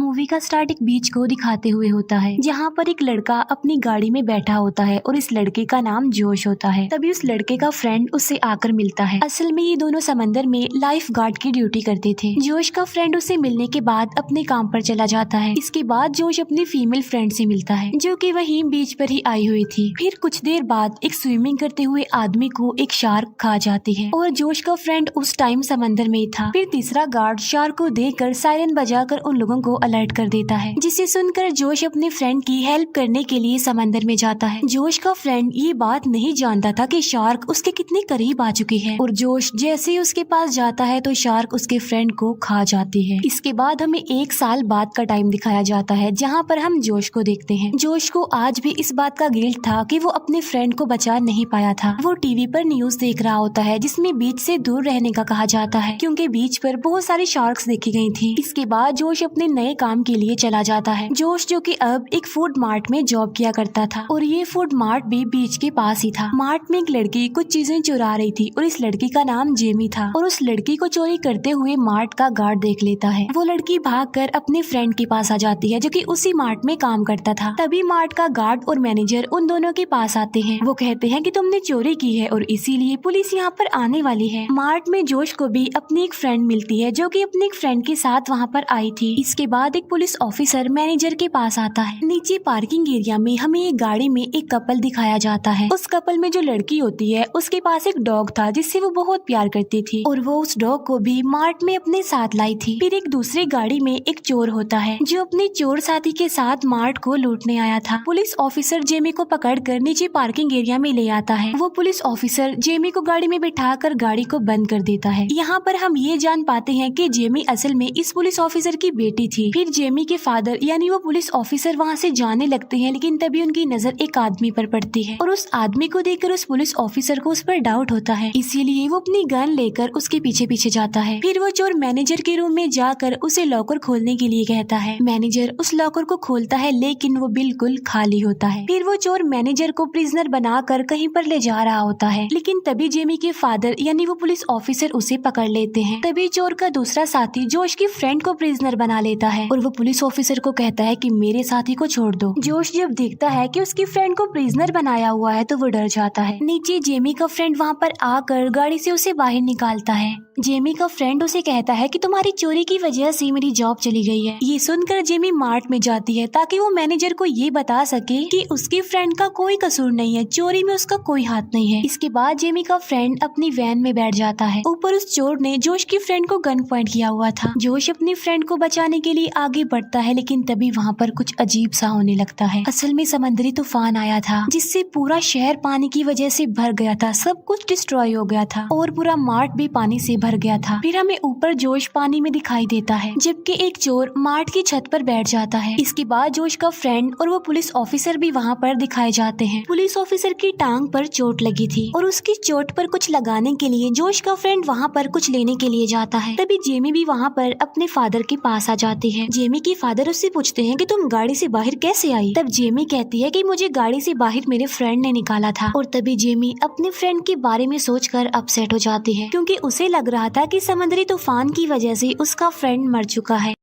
Movie का start एक बीच को दिखाते हुए होता है, जहाँ पर एक लड़का अपनी गाड़ी में बैठा होता है और इस लड़के का नाम जोश होता है। तभी उस लड़के का फ्रेंड उससे आकर मिलता है। असल में ये दोनों समंदर में लाइफ गार्ड की ड्यूटी करते थे। जोश का फ्रेंड उससे मिलने के बाद अपने काम पर चला जाता है। इसके बाद जोश अपनी फीमेल फ्रेंड से मिलता है, जो कि वहीं बीच पर ही आई हुई थी। फिर कुछ देर बाद एक स्विमिंग करते हुए आदमी को एक शार्क खा जाती है और जोश का फ्रेंड उस टाइम समंदर में था। फिर तीसरा गार्ड शार्क को देखकर सायरन बजाकर उन लोगों को अलर्ट कर देता है, जिसे सुनकर जोश अपने फ्रेंड की हेल्प करने के लिए समंदर में जाता है। जोश का फ्रेंड ये बात नहीं जानता था कि शार्क उसके कितने करीब आ चुकी है और जोश जैसे ही उसके पास जाता है तो शार्क उसके फ्रेंड को खा जाती है। इसके बाद हमें 1 साल बाद का टाइम दिखाया जाता है, जहाँ पर हम जोश को देखते हैं। जोश को आज भी इस बात का गिल्ट था कि वो अपने फ्रेंड को बचा नहीं पाया था। वो टीवी पर न्यूज देख रहा होता है, जिसमें बीच से दूर रहने का कहा जाता है, क्योंकि बीच पर बहुत सारी शार्क्स देखी गई थी। इसके बाद जोश अपने नए काम के लिए चला जाता है। जोश जो कि अब एक फूड मार्ट में जॉब किया करता था और ये फूड मार्ट भी बीच के पास ही था। मार्ट में एक लड़की कुछ चीजें चुरा रही थी और इस लड़की का नाम जेमी था और उस लड़की को चोरी करते हुए मार्ट का गार्ड देख लेता है। वो लड़की भागकर अपने फ्रेंड के पास आ जाती है, जो कि उसी मार्ट में काम करता था। तभी मार्ट का गार्ड और मैनेजर उन दोनों के पास आते हैं। वो कहते हैं कि तुमने चोरी की है और इसीलिए पुलिस यहाँ पर आने वाली है। मार्ट में जोश को भी अपनी एक फ्रेंड मिलती है, जो कि अपने एक फ्रेंड के साथ वहाँ पर आई थी। इसके बाद एक पुलिस ऑफिसर मैनेजर के पास आता है। नीचे पार्किंग एरिया में हमें एक गाड़ी में एक कपल दिखाया जाता है। उस कपल में जो लड़की होती है उसके पास एक डॉग था, जिससे वो बहुत प्यार करती थी और वो उस डॉग को भी मार्ट में अपने साथ लाई थी। फिर एक दूसरी गाड़ी में एक चोर होता है, जो अपने चोर साथी के साथ मार्ट को लूटने आया था। पुलिस ऑफिसर जेमी को पकड़कर नीचे पार्किंग एरिया में ले आता है। वो पुलिस ऑफिसर जेमी को गाड़ी में बिठाकर गाड़ी को बंद कर देता है। यहाँ पर हम ये जान पाते हैं कि जेमी असल में इस पुलिस ऑफिसर की बेटी थी। फिर जेमी के फादर यानी वो पुलिस ऑफिसर वहाँ से जाने लगते हैं, लेकिन तभी उनकी नजर एक आदमी पर पड़ती है और उस आदमी को देखकर उस पुलिस ऑफिसर को उस पर डाउट होता है। इसीलिए वो अपनी गन लेकर उसके पीछे पीछे जाता है। फिर वो चोर मैनेजर के रूम में जाकर उसे लॉकर खोलने के लिए कहता है। मैनेजर उस लॉकर को खोलता है, लेकिन वो बिल्कुल खाली होता है। फिर वो चोर मैनेजर को प्रिजनर बनाकर कहीं पर ले जा रहा होता है, लेकिन तभी जेमी के फादर यानी वो पुलिस ऑफिसर उसे पकड़ लेते हैं। तभी चोर का दूसरा साथी जोश की फ्रेंड को प्रिजनर बना लेता है और वो पुलिस ऑफिसर को कहता है कि मेरे साथी को छोड़ दो। जोश जब देखता है कि उसकी फ्रेंड को प्रिजनर बनाया हुआ है तो वो डर जाता है। नीचे जेमी का फ्रेंड वहाँ पर आकर गाड़ी से उसे बाहर निकालता है। जेमी का फ्रेंड उसे कहता है कि तुम्हारी चोरी की वजह से मेरी जॉब चली गई है। ये सुनकर जेमी मार्ट में जाती है ताकि वो मैनेजर को ये बता सके कि उसकी फ्रेंड का कोई कसूर नहीं है, चोरी में उसका कोई हाथ नहीं है। इसके बाद जेमी का फ्रेंड अपनी वैन में बैठ जाता है। ऊपर उस चोर ने जोश की फ्रेंड को गन पॉइंट किया हुआ था। जोश अपनी फ्रेंड को बचाने के लिए आगे बढ़ता है, लेकिन तभी वहाँ पर कुछ अजीब सा होने लगता है। असल में समुद्री तूफान आया था, जिससे पूरा शहर पानी की वजह से भर गया था। सब कुछ डिस्ट्रॉय हो गया था और पूरा मार्ट भी पानी से भर गया था। फिर हमें ऊपर जोश पानी में दिखाई देता है, जबकि एक चोर मार्ट की छत पर बैठ जाता है। इसके बाद जोश का फ्रेंड और वो पुलिस ऑफिसर भी वहाँ पर दिखाए जाते हैं। पुलिस ऑफिसर की टांग पर चोट लगी थी और उसकी चोट पर कुछ लगाने के लिए जोश का फ्रेंड वहाँ पर कुछ लेने के लिए जाता है। तभी जेमी भी वहाँ पर अपने फादर के पास आ जाती है। जेमी के फादर उससे पूछते हैं कि तुम गाड़ी से बाहर कैसे आई? तब जेमी कहती है कि मुझे गाड़ी से बाहर मेरे फ्रेंड ने निकाला था। और तभी जेमी अपने फ्रेंड के बारे में सोचकर अपसेट हो जाती है, क्योंकि उसे लग रहा था कि समुद्री तूफान की वजह से उसका फ्रेंड मर चुका है।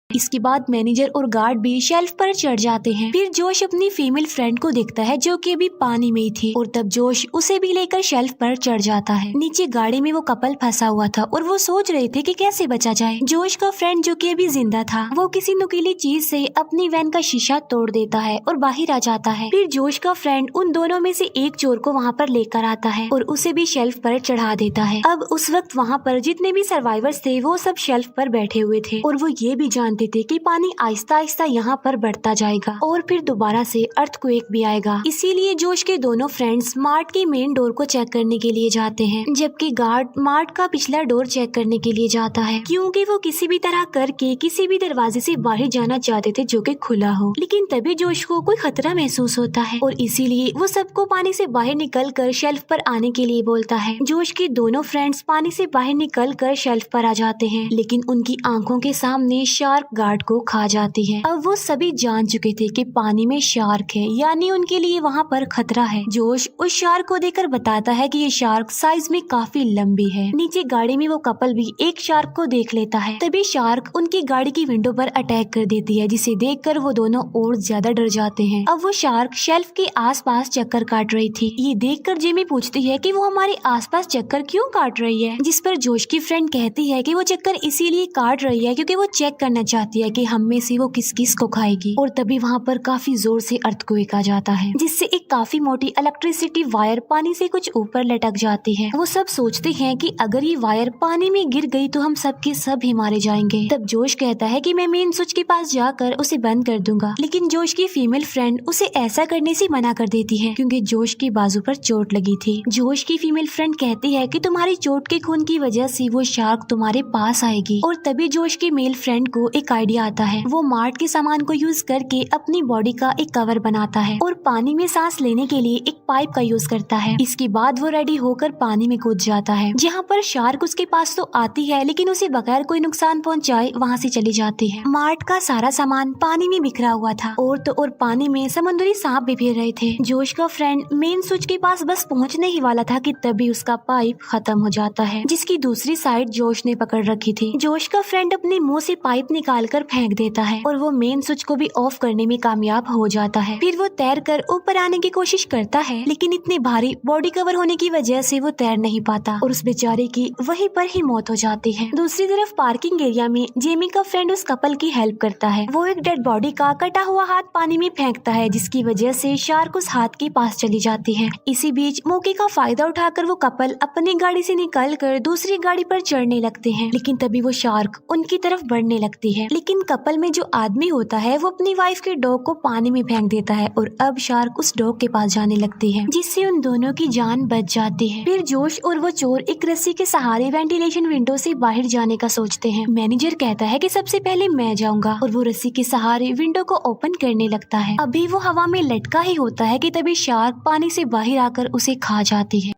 इसके बाद मैनेजर और गार्ड भी शेल्फ पर चढ़ जाते हैं। फिर जोश अपनी फीमेल फ्रेंड को देखता है, जो कि अभी पानी में ही थी, और तब जोश उसे भी लेकर शेल्फ पर चढ़ जाता है। नीचे गाड़ी में वो कपल फंसा हुआ था और वो सोच रहे थे कि कैसे बचा जाए। जोश का फ्रेंड जो कि अभी जिंदा था, वो किसी नुकीली चीज से अपनी वैन का शीशा तोड़ देता है और बाहर आ जाता है। फिर जोश का फ्रेंड उन दोनों में से एक चोर को वहाँ पर लेकर आता है और उसे भी शेल्फ पर चढ़ा देता है। अब उस वक्त वहाँ पर जितने भी सर्वाइवर्स थे वो सब शेल्फ पर बैठे हुए थे और वो ये भी जानते थे कि पानी आहिस्ता आहिस्ता यहाँ पर बढ़ता जाएगा और फिर दोबारा से अर्थक्वेक भी आएगा। इसीलिए जोश के दोनों फ्रेंड्स मार्ट की मेन डोर को चेक करने के लिए जाते हैं, जबकि गार्ड मार्ट का पिछला डोर चेक करने के लिए जाता है, क्योंकि वो किसी भी तरह करके किसी भी दरवाजे से बाहर जाना चाहते थे जो कि खुला हो। लेकिन तभी जोश को कोई खतरा महसूस होता है और इसीलिए वो सबको पानी से बाहर निकल कर शेल्फ पर आने के लिए बोलता है। जोश के दोनों फ्रेंड्स पानी से बाहर निकल कर शेल्फ पर आ जाते हैं, लेकिन उनकी आंखों के सामने शार्क गार्ड को खा जाती है। अब वो सभी जान चुके थे कि पानी में शार्क है, यानी उनके लिए वहाँ पर खतरा है। जोश उस शार्क को देखकर बताता है कि ये शार्क साइज में काफी लंबी है। नीचे गाड़ी में वो कपल भी एक शार्क को देख लेता है। तभी शार्क उनकी गाड़ी की विंडो पर अटैक कर देती है, जिसे देखकर वो दोनों और ज्यादा डर जाते हैं। अब वो शार्क शेल्फ के आसपास चक्कर काट रही थी। ये देखकर जेमी पूछती है कि वो हमारे आसपास चक्कर क्यों काट रही है, जिस पर जोश की फ्रेंड कहती है कि वो चक्कर इसीलिए काट रही है क्योंकि वो चेक करना चाहती है कि हम में से वो किस किस को खाएगी। और तभी वहाँ पर काफी जोर से अर्थक्वेक आ जाता है, जिससे एक काफी मोटी इलेक्ट्रिसिटी वायर पानी से कुछ ऊपर लटक जाती है। वो सब सोचते हैं कि अगर ये वायर पानी में गिर गई तो हम सब के सब ही मारे जाएंगे। तब जोश कहता है कि मैं मेन स्विच के पास जाकर उसे बंद कर दूंगा, लेकिन जोश की फीमेल फ्रेंड उसे ऐसा करने से मना कर देती है क्योंकि जोश की बाजू पर चोट लगी थी। जोश की फीमेल फ्रेंड कहती है कि तुम्हारी चोट के खून की वजह से वो शार्क तुम्हारे पास आएगी। और तभी जोश की मेल फ्रेंड को एक आइडिया आता है। वो मार्ट के सामान को यूज करके अपनी बॉडी का एक कवर बनाता है और पानी में सांस लेने के लिए एक पाइप का यूज करता है। इसके बाद वो रेडी होकर पानी में कूद जाता है, जहाँ पर शार्क उसके पास तो आती है लेकिन उसे बगैर कोई नुकसान पहुँचाए वहाँ से चली जाती है। मार्ट का सारा सामान पानी में बिखरा हुआ था और तो और पानी में समुद्री सांप भी फिर रहे थे। जोश का फ्रेंड मेन स्विच के पास बस पहुँचने ही वाला था कि तभी उसका पाइप खत्म हो जाता है, जिसकी दूसरी साइड जोश ने पकड़ रखी थी। जोश का फ्रेंड अपने मुंह से पाइप निकालकर फेंक देता है और वो मेन स्विच को भी ऑफ करने में कामयाब हो जाता है। फिर वो तैर कर ऊपर आने की कोशिश करता है, लेकिन इतनी भारी बॉडी कवर होने की वजह से वो तैर नहीं पाता और उस बेचारे की वहीं पर ही मौत हो जाती है। दूसरी तरफ पार्किंग एरिया में जेमी का फ्रेंड उस कपल की हेल्प करता है। वो एक डेड बॉडी का कटा हुआ हाथ पानी में फेंकता है, जिसकी वजह से शार्क उस हाथ के पास चली जाती है। इसी बीच मौके का फायदा उठाकर वो कपल अपनी गाड़ी से निकलकर दूसरी गाड़ी पर चढ़ने लगते हैं, लेकिन तभी वो शार्क उनकी तरफ बढ़ने लगती है। लेकिन कपल में जो आदमी होता है वो अपनी वाइफ के डॉग को पानी में फेंक देता है और अब शार्क उस डॉग के पास जाने लगती है, जिससे उन दोनों की जान बच जाती है। फिर जोश और वो चोर एक रस्सी के सहारे वेंटिलेशन विंडो से बाहर जाने का सोचते हैं। मैनेजर कहता है कि सबसे पहले मैं जाऊंगा और वो रस्सी के सहारे विंडो को ओपन करने लगता है। अभी वो हवा में लटका ही होता है कि तभी शार्क पानी से बाहर आकर उसे खा जाती है।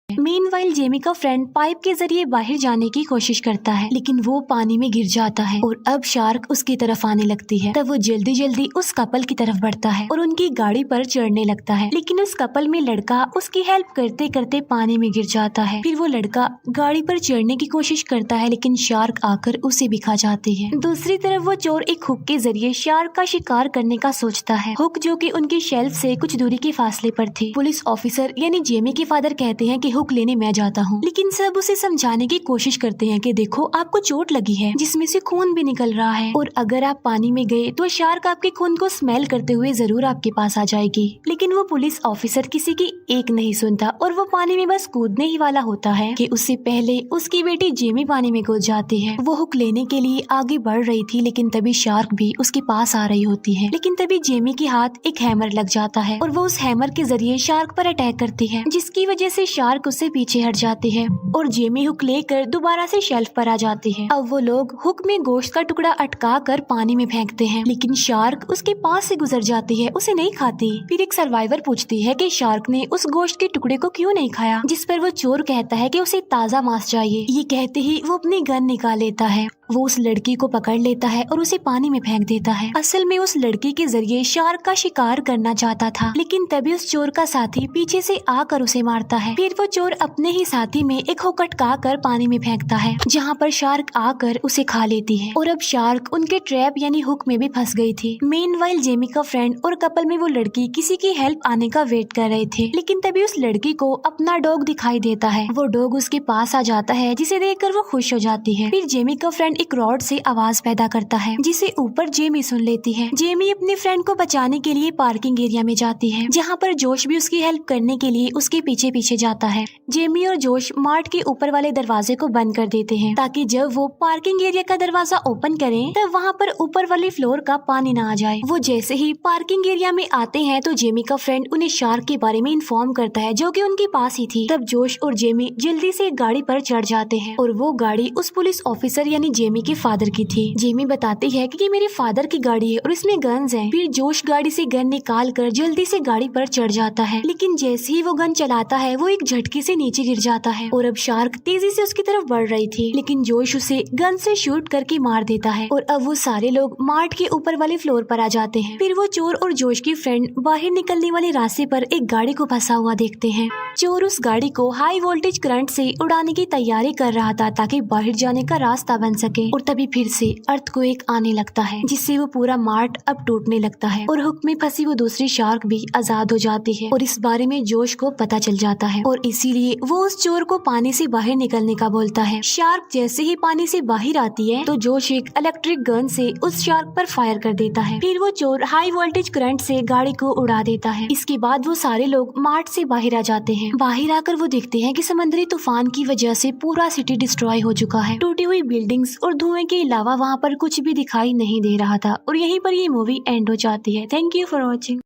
मीनवाइल जेमी का फ्रेंड पाइप के जरिए बाहर जाने की कोशिश करता है, लेकिन वो पानी में गिर जाता है और अब शार्क उसकी तरफ आने लगती है। तब वो जल्दी जल्दी उस कपल की तरफ बढ़ता है और उनकी गाड़ी पर चढ़ने लगता है, लेकिन उस कपल में लड़का उसकी हेल्प करते करते पानी में गिर जाता है। फिर वो लड़का गाड़ी पर चढ़ने की कोशिश करता है, लेकिन शार्क आकर उसे भी खा जाती है। दूसरी तरफ वो चोर एक हुक के जरिए शार्क का शिकार करने का सोचता है। हुक जो कि उनकी शेल्फ से कुछ दूरी के फासले पर थी। पुलिस ऑफिसर यानी जेमी के फादर कहते हैं कि हुक लेने मैं जाता हूँ, लेकिन सब उसे समझाने की कोशिश करते हैं कि देखो आपको चोट लगी है जिसमें से खून भी निकल रहा है और अगर आप पानी में गए तो शार्क आपके खून को स्मेल करते हुए जरूर आपके पास आ जाएगी। लेकिन वो पुलिस ऑफिसर किसी की एक नहीं सुनता और वो पानी में बस कूदने ही वाला होता है कि उससे पहले उसकी बेटी जेमी पानी में कूद जाती है। वो हुक लेने के लिए आगे बढ़ रही थी, लेकिन तभी शार्क भी उसके पास आ रही होती है। लेकिन तभी जेमी के हाथ एक हैमर लग जाता है और वो उस हैमर के जरिए शार्क पर अटैक करती है, जिसकी वजह से शार्क उससे पीछे हट जाती है और जेमी हुक लेकर दोबारा से शेल्फ पर आ जाती है। अब वो लोग हुक में गोश्त का टुकड़ा अटका कर पानी में फेंकते हैं, लेकिन शार्क उसके पास से गुजर जाती है, उसे नहीं खाती। फिर एक सर्वाइवर पूछती है कि शार्क ने उस गोश्त के टुकड़े को क्यों नहीं खाया, जिस पर वो चोर कहता है कि उसे ताजा मांस चाहिए। ये कहते ही वो अपनी गन निकाल लेता है। वो उस लड़की को पकड़ लेता है और उसे पानी में फेंक देता है। असल में उस लड़की के जरिए शार्क का शिकार करना चाहता था, लेकिन तभी उस चोर का साथी पीछे से आकर उसे मारता है। फिर वो चोर अपने ही साथी में एक हुक अटका कर पानी में फेंकता है, जहाँ पर शार्क आकर उसे खा लेती है और अब शार्क उनके ट्रैप यानी हुक में भी फंस गई थी। मीनवाइल जेमी का फ्रेंड और कपल में वो लड़की किसी की हेल्प आने का वेट कर रहे थे, लेकिन तभी उस लड़की को अपना डॉग दिखाई देता है। वो डॉग उसके पास आ जाता है, जिसे देखकर वो खुश हो जाती है। फिर जेमी का फ्रेंड एक रॉड से आवाज पैदा करता है, जिसे ऊपर जेमी सुन लेती है। जेमी अपने फ्रेंड को बचाने के लिए पार्किंग एरिया में जाती है, जहाँ पर जोश भी उसकी हेल्प करने के लिए उसके पीछे पीछे जाता है। जेमी और जोश मार्ट के ऊपर वाले दरवाजे को बंद कर देते हैं, ताकि जब वो पार्किंग एरिया का दरवाजा ओपन करें तब वहाँ पर ऊपर वाली फ्लोर का पानी ना आ जाए। वो जैसे ही पार्किंग एरिया में आते हैं तो जेमी का फ्रेंड उन्हें शार्क के बारे में इन्फॉर्म करता है, जो कि उनके पास ही थी। तब जोश और जेमी जल्दी से गाड़ी पर चढ़ जाते हैं और वो गाड़ी उस पुलिस ऑफिसर यानी जेमी के फादर की थी। जेमी बताती है कि ये मेरे फादर की गाड़ी है और इसमें गन्स हैं। फिर जोश गाड़ी से गन निकाल कर जल्दी से गाड़ी पर चढ़ जाता है, लेकिन जैसे ही वो गन चलाता है वो एक झटके से नीचे गिर जाता है और अब शार्क तेजी से उसकी तरफ बढ़ रही थी, लेकिन जोश उसे गन से शूट करके मार देता है और अब वो सारे लोग मार्ट के ऊपर वाले फ्लोर पर आ जाते हैं। फिर वो चोर और जोश की फ्रेंड बाहर निकलने वाले रास्ते पर एक गाड़ी को फंसा हुआ देखते हैं। चोर उस गाड़ी को हाई वोल्टेज करंट से उड़ाने की तैयारी कर रहा था ताकि बाहर जाने का रास्ता बन सके और तभी फिर से अर्थक्वेक आने लगता है, जिससे वो पूरा मार्ट अब टूटने लगता है और हुक में फंसी वो दूसरी शार्क भी आजाद हो जाती है और इस बारे में जोश को पता चल जाता है और इसीलिए वो उस चोर को पानी से बाहर निकलने का बोलता है। शार्क जैसे ही पानी से बाहर आती है तो जोश एक इलेक्ट्रिक गन से उस शार्क पर फायर कर देता है। फिर वो चोर हाई वोल्टेज करंट से गाड़ी को उड़ा देता है। इसके बाद वो सारे लोग मार्ट से बाहर आ जाते हैं। बाहर आकर वो देखते हैं कि समुद्री तूफान की वजह से पूरा सिटी डिस्ट्रॉय हो चुका है। टूटी हुई बिल्डिंग्स और धुएं के अलावा वहाँ पर कुछ भी दिखाई नहीं दे रहा था और यहीं पर ये मूवी एंड हो जाती है। Thank you for watching.